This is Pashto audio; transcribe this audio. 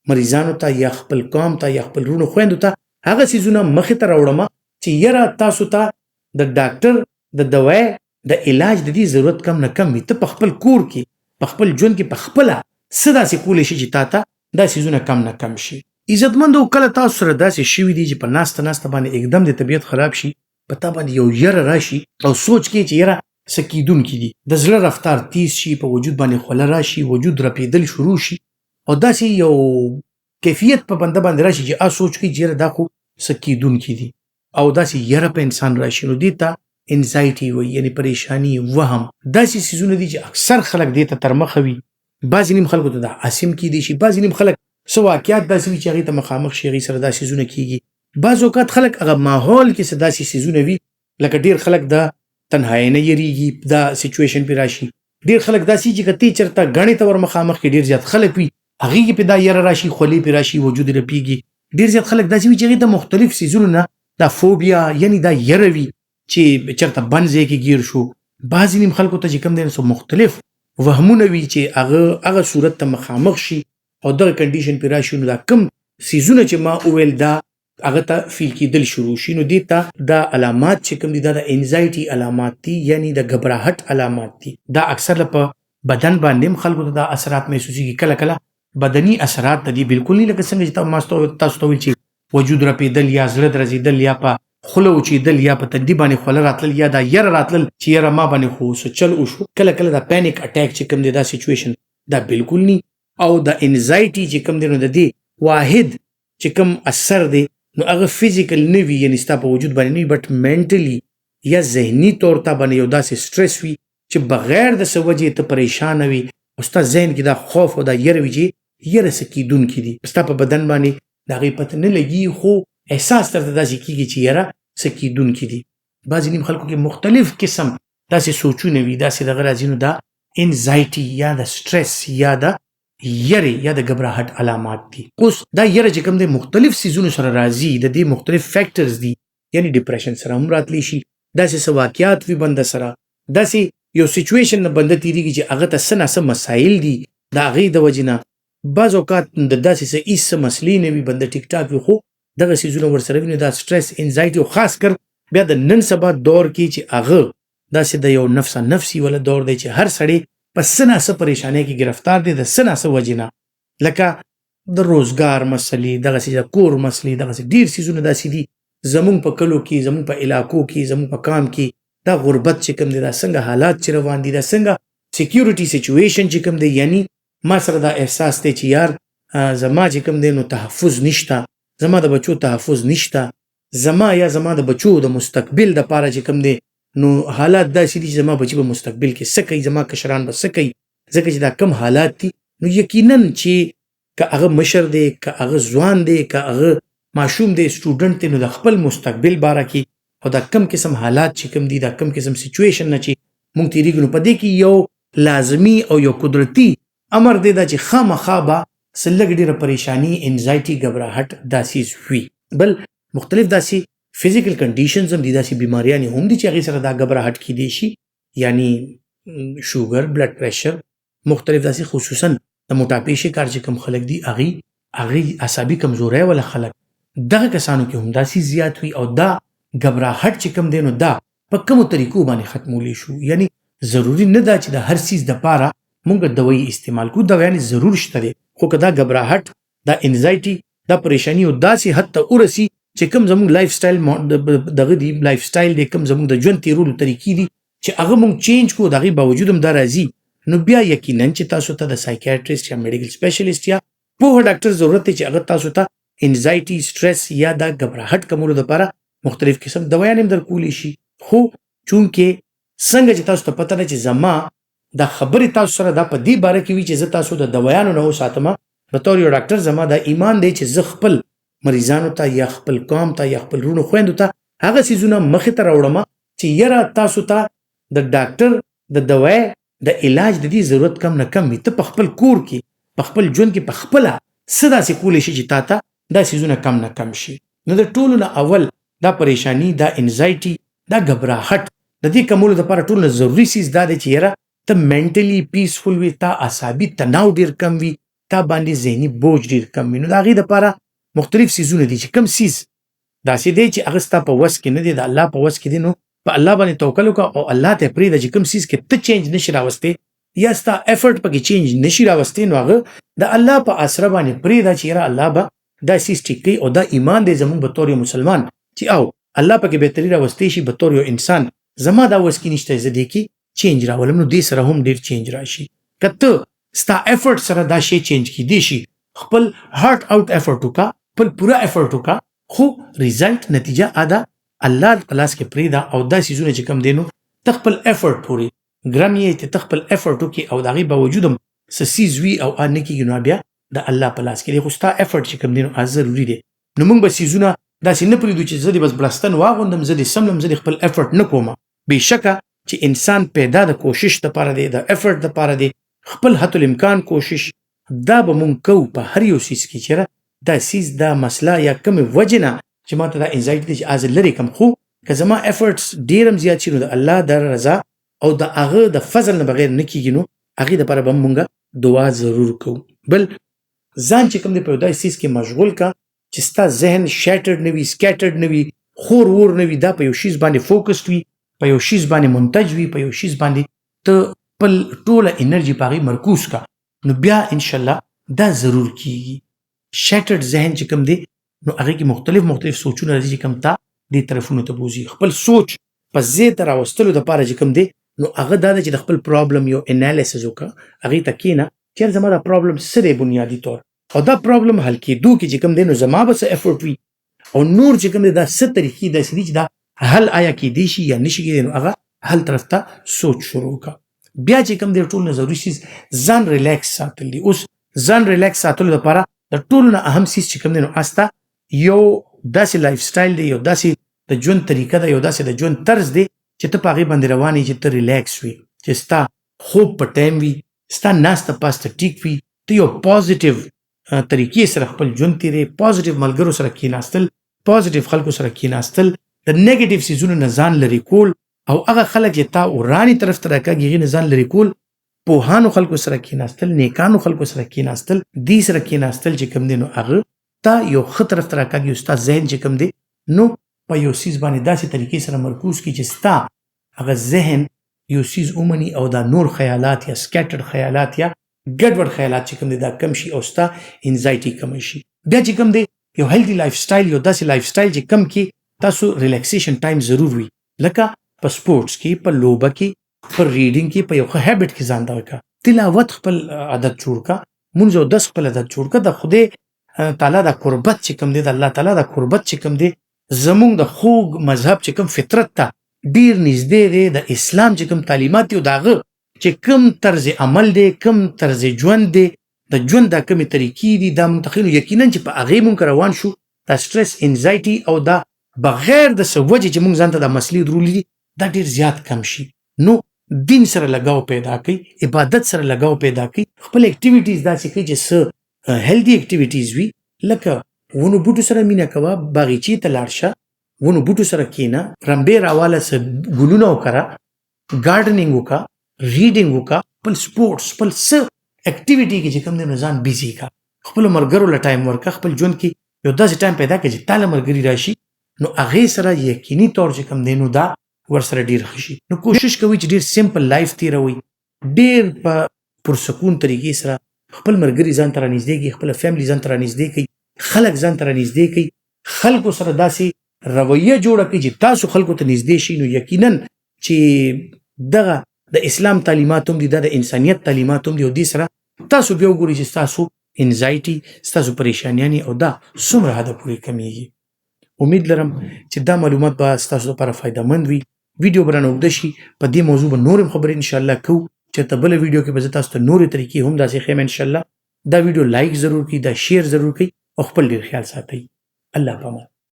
مریضانو ته یا خپل قوم ته یا خپل رونو خويندو ته هغه سيزونه مخې ته راوړم چې یره تاسو ته د ډاکټر د دوا د علاج د دې ضرورت کم نه کم وي. ته په خپل کور کې په خپل ژوند کې په خپله څه داسې کولی شي چې تا ته دا سيزونه کم نه کم شي. عزتمندو کله تاسو سره داسې شوي دي چې په ناسته باندې एकदम د طبیعت خراب شي، په تا باندې یو یره راشي او سوچ کې چې یره څه کیدونکي دي، د زړه رفتار تیز شي، په وجود باندې خوله راشي، وجود رپېدل شروع شي او داسې یو کیفیت په بنده باندې راشي چې سوچ کې چې یره دا خو څه کیدونکي دي او داسې یره په انسان راشي، نو دې ته انزایټي وایي، یعنی پریشانی، وهم. داسې څیزونه دي چې اکثر خلک دې ته تر مخه وي. بعضې نیم خلکو ته دا عاصم کیدی شي، بعضې نیم خلک څه واقعیات داسې وي چې هغې ته مخامخ شي، هغې سره دا څیزونه کیږي. بعض اوقات خلک هغه ماحول کې څه داسې څیزونه وي لکه ډېر خلک د تنهایۍ نه یریږي، دا سچویشن پې راشي. ډېر خلک داسې چې که تی چېرته ګڼې ته ور مخامخ کې ډېر زیات خلک وي، هغې کې پې دا یره راشي، خولې پې راشي، وجود یې رپېږي. ډېر زیات خلک داسې وي چې هغې ته مختلف څیزونو نه دا فوبیا یعنی دا یره وي چې چېرته بند ځای کې ګیر شو. بعضې نیم خلکو ته چې کوم دی نو مختلف وهمونه وي چې هغه صورت ته مخامخ شي او دغه کنډیشن پې راشي، نو دا کم څیزونه چې ما وویل دا هغه ته فیل کېدل شروع شي. نو دې ته دا علامات چې کوم دي دا د انزایټي علامات دي، یعنی د غبراهټ علامات دي. دا اکثر په بدن باندې هم خلکو ته دا اثرات محسوسېږي. کله کله بدني اثرات ته دي بالکل نه لکه څنګه چې تاسو ته ویل چې وجود رپېدل یا زړه درزېدل یا په خوله وچېدل یا په تندي باندې خوله راتلل یا دا یره راتلل چې یره ما باندې خو څه چل وشو. کله کله دا پینیک اټیک چې کوم دی دا سچویشن دا بالکل نه. او د انزایټي چې کوم دی نو د دې واحد چې کوم اثر دی نو هغه فزیکل نه وي، یعنې ستا په وجود باندې نه وي، بټ مینټلي یا ذهني طور ته باندې یو داسې سټرس وي چې بغیر د څه وجې ته پریشانه وي او ستا ذهن کې دا خوف او دا یره وي چې یره څه کیدونکي دي. ستا په بدن باندې د هغې پته نه لګي خو احساس درته داسې کېږي چې یره څه کیدونکي دي. بعضې نیم خلکو کې مختلف قسم داسې سوچونه وي، داسې دغه راځي، نو دا انزایټي یا د سټرس یا د یرې یا د غبراهټ علامات دي. اوس دا یره چې کوم دی مختلف څیزونو سره راځي، د دې مختلف فیکټرز دي، یعنی ډپریشن سره هم راتلی شي، داسې څه واقعات وي بنده سره، داسې یو سچویشن نه بنده تېرېږي چې هغه ته څه ناڅه مسایل دي د هغې د وجې نه. بعض اوقات د داسې څه هېڅ څه مسلې نه وي، بنده ټیک ټاک وي، خو دغه څیزونه ورسره وي، نو دا سټرس انزایټي او خاص کر بیا د نن سبا دور کې چې هغه داسې د یو نفسه نفسي والا دور دی چې هر سړی په څه ناڅه پریشانۍ کې ګرفتار دی د څه ناڅه وجې نه، لکه د روزګار مسلې، دغسې د کور مسلې، دغسې ډېر څیزونه داسې دي زمونږ په کلو کې، زمونږ په علاقو کې، زمونږ په کام کې دا غربت چې کوم دی دا څنګه حالات چې روان دي، دا څنګه سیکیورټي سچویشن چې کوم دی، یعنی ما سره دا احساس دی چې یار زما چې کوم دی نو تحفظ نشته، زما د بچو تحفظ نشته، زما یا زما د بچو د مستقبل دپاره چې کوم دی نو حالات داسې دي چې زما بچي په مستقبل کې څه کوي، زما کشران به څه کوي، ځکه چې دا کم حالات دي. نو یقینا چې که هغه مشر دی، که هغه ځوان دی، که هغه ماشوم دی، سټوډنټ دی، نو د خپل مستقبل باره کې او دا کم قسم حالات چې کوم دي، دا کم قسم سچویشن نه چې مونږ تېرېږو، نو په دې کې یو لازمي او یو قدرتي امر دی دا چې خامخا به څه لږ ډېره پریشاني، انزایټي، غبراهټ دا څیز وي. بل مختلف داسې فزیکل کنډیشنز هم دي، داسې بیماریانې هم دي چې هغې سره دا غبراهټ کیدی شي، یعنی شوګر، بلډ پریشر، مختلف داسې خصوصا د موټاپې شکار چې کوم خلک دي هغې عصبي کمزورۍ والا خلک دغه کسانو کې هم داسې زیات وي. او دا غبراهټ چې کوم دی نو دا په کومو طریقو باندې ختمولی شو، یعنی ضروري نه ده چې د هر څیز دپاره مونږ دوایي استعمال کړو، دوایانې ضرور شته دی، خو که دا غبراهټ، دا انزایټي، دا پریشاني او داسې حد ته ورسي چې کوم زموږ لایف سټایل دغه دی، لایف سټایل دی، کوم زموږ د ژوند تېرولو طریقې دي چې هغه مونږ چینج کړو، د هغې باوجود هم دا راځي، نو بیا یقینا چې تاسو ته د سایکیاټریسټ یا میډیکل سپیشلیسټ یا پوهه ډاکټر ضرورت دی چې هغه تاسو ته انزایټي، سټرس یا دا غبراهټ کمولو دپاره مختلف قسم دوایان هم درکولی شي. خو چونکې څنګه چې تاسو ته پته ده چې زما دا خبرې تاسو سره دا په دې باره کې وي چې زه تاسو د دوایانو نه وساتمه، بطور یو ډاکټر زما دا ایمان دی چې زه خپل مریضانو ته یا خپل قوم ته یا خپل رونو خویندو ته هغه څیزونه مخې ته راوړم چې یره تاسو ته د ډاکټر د دوا د علاج د دې ضرورت کم نه کم وي. ته په خپل کور کې په خپل ژوند کې په خپله څه داسې کولی شي چې تا ته دا څیزونه کم نه کم شي. نو د ټولو نه اول دا پریشانی، دا انزایټي، دا غبراهټ د دې کمولو دپاره ټول نه ضروري څیز دا دی چې یره ته مینټلي پیسفل وي، تا اعصابي تناو ډېر کم وي، تا باندې ذهني بوج ډېر کم وي. نو د هغې دپاره مختلف څیزونه دي چې کوم څیز داسې دی چې هغه ستا په وس کې نه دی، د الله په وس کې دی، نو په الله باندې توکل وکړه او الله ته یې پرېږده چې کوم څیز کې ته چینج نشي راوستی یا ستا افرټ پکې چینج نشي راوستی، نو هغه د الله په آسره باندې پرېږده چې یاره الله به دا څیز ټیک کوي. او دا ایمان دی زموږ به طور یو مسلمان چې او الله پکې بهتري راوستی شي به طور یو انسان زما دا وس کې نشته زه دې کې چینج راولم، نو دې سره هم ډېر چینج راشي. که ته ستا افرټ سره دا شی چینج کیدی شي، خپل هارټ آوټ افرټ وکړه، خپل پوره افرټ وکړه، خو ریزلټ نتیجه ادا الله په لاس کې پرېږده. او دا څیزونه چې کوم دی نو ته خپل افرټ پورې ګرم یې چې ته خپل افرټ وکړې او د هغې باوجود هم څه څیز وي او نه کېږي، نو بیا د الله په لاس کې دی، خو ستا افرټ چې کوم دی نو ضروري دی. نو موږ به څیزونه داسې نه پرېږدو چې زه دې بس بړستن واغوندم، زه دې سملم، زه دې خپل افرټ نه کوم. بېشکه چې انسان پیدا د کوشش دپاره دی، د افرټ دپاره دی، خپل حتی الامکان کوشش دا به مونږ کوو په هر یو څیز کې چې دا څیز دا مسله یا کومې وجې نه چې ما ته دا انزایټي دی چې زه لرې کړم، خو که زما افرټس ډېر هم زیات شي نو د الله د رضا او د هغه د فضل نه بغیر نه کېږي، نو هغې دپاره به مونږ دعا ضرور کوو. بل ځان چې کوم دی په یو داسې څیز کې مشغول کا چې ستا ذهن شیټرډ نه وي، سکیټرډ نه وي، خور وور نه وي، دا په یو شیز باندې فوکسډ وي، په یو شیز باندې منتج وي، په یو شیز باندې ته خپل ټوله انرژي په هغې مرکوز کا، نو بیا انشاءالله دا ضرور کیږي. شیټرډ ذهن چې کوم دی نو هغې کې مختلف سوچونه راځي چې کوم تا دې طرفونو ته بوځي. خپل سوچ په ځای ته راوستلو دپاره چې کوم دی نو هغه دا ده چې د خپل پرابلم یو انالیسز وکړه، هغې ته کښېنه چې زما دا پرابلم څه دی بنیادي طور، او دا پرابلم حل کېدو کې چې کوم دی نو زما به څه افورټ وي، او نور چې کوم دی دا څه طریقې داسې دي چې دا حل آیا کېدی شي یا نشي کېدی، نو هغه حل طرف ته سوچ شروع وکړه. بیا چې کوم دی ټول نه ضروري څیز ځان ریلیکس ساتل دي. اوس ځان ریلیکس ساتلو دپاره د ټولو نه اهم څیز چې کوم دی نو استه یو داسې لایف سټایل دی، یو داسې د ژوند طریقه ده، یو داسې د ژوند طرز دی چې ته په هغې باندې روان یې چې ته ریلیکس وي، چې ستا خوب په ټایم وي، ستا ناسته پاسته ټیک وي، ته یو پازیټیو طریقې سره خپل ژوند تېرې، پازیټیو ملګرو سره کښېناستل، پازیټیو خلکو سره کښېناستل، د نیګیټیو څیزونو نه ځان لرې کول، او هغه خلک چې تا ورانې طرف ته راکاږي هغې نه ځان لرې کول، پوهانو خلکو سره کښېناستل، نیکانو خلکو سره کښېناستل، دې سره کښېناستل چې کوم دی نو هغه تا یو ښه طرف ته راکاږي، او ستا ذهن چې کوم دی نو په یو څیز باندې داسې طریقې سره مرکوز کړي چې ستا هغه ذهن یو څیز ومني، او دا نور خیالات یا سکیټرډ خیالات یا ګډوډ خیالات چې کوم دی دا کم شي، او ستا انزایټي کمه شي. بیا چې کوم دی یو هیلدي لایف سټایل، یو داسې لایف سټایل چې کم کې تاسو ریلیکسیشن ټایم ضرور وي، لکه په سپورټس کې، په لوبه کې، په ریډینګ کې، په یو ښه هیبټ کې ځان ته ورکړه، تلاوت خپل عادت جوړ کړه، مونځ او دس خپل عادت جوړ کړه. د خدای تعالی د قربت چې کوم دی، د الله تعالی د قربت چې کوم دی زمونږ د خوږ مذهب چې کوم فطرت ته ډېر نږدې دی، د اسلام چې کوم تعلیمات دي او د هغه چې کوم طرز عمل دی، کوم طرز ژوند دی، د ژوند دا کومې طریقې دي، دا مونږ تخیلو یقینا چې په هغې مونږ روان شو، دا سټرس، انزایټي او دا بغیر د څه وجې چې مونږ ځان ته دا مسلې درولي دي دا ډېر زیات کم شي. نو دین سره لګاو پیدا کوي، عبادت سره لګاو پیدا کوي، خپل اکټیویټیز داسې کوي چې څه هیلدي اکټیویټیز وي، لکه ونو بوټو سره مینه کوه، باغچې ته لاړ شه، ونو بوټو سره کښېنه، رمبې راواله، څه ګلونه وکره، ګارډنینګ وکړه، ریډینګ وکړه، خپل سپورټس، خپل څه اکټیویټي کې چې کوم دی نو ځان بیزي کړه، خپلو ملګرو له ټایم ورکړه، خپل ژوند کې یو داسې ټایم پیدا کړه چې تا له ملګري راشي، نو هغې سره یقیني طور چې کوم دی نو دا ورسره ډېر ښه شي. نو کوشش کوئ چې ډېر سمپل لایف تېروئ، ډېر په پرسکون طریقې سره خپل ملګري ځان ته رانږدې کړي، خپله فیملي ځان ته رانږدې کړئ، خلک ځان ته رانږدې کړئ، خلکو سره داسې رویه جوړه کړئ چې تاسو خلکو ته نږدې شئ، نو یقینا چې دغه د اسلام تعلیمات هم دي، دا د انسانیت تعلیمات هم دي، او دې سره تاسو بیا وګورئ چې ستاسو انزایټي، ستاسو پریشانیانې او دا څومره حده پورې کمیږي. امید لرم چې دا معلومات به ستاسو لپاره فایدهمند وي. ویډیو به رانه اوږده شي، په دې موضوع به نور هم خبرې انشاءالله کوو، چېرته بله ویډیو کې به زه تاسو ته نورې طریقې هم داسې ښیم انشاءالله. دا ویډیو لایک ضرور کړئ، دا شیر ضرور کړئ، او خپل ډېر خیال ساتئ. الله پامان.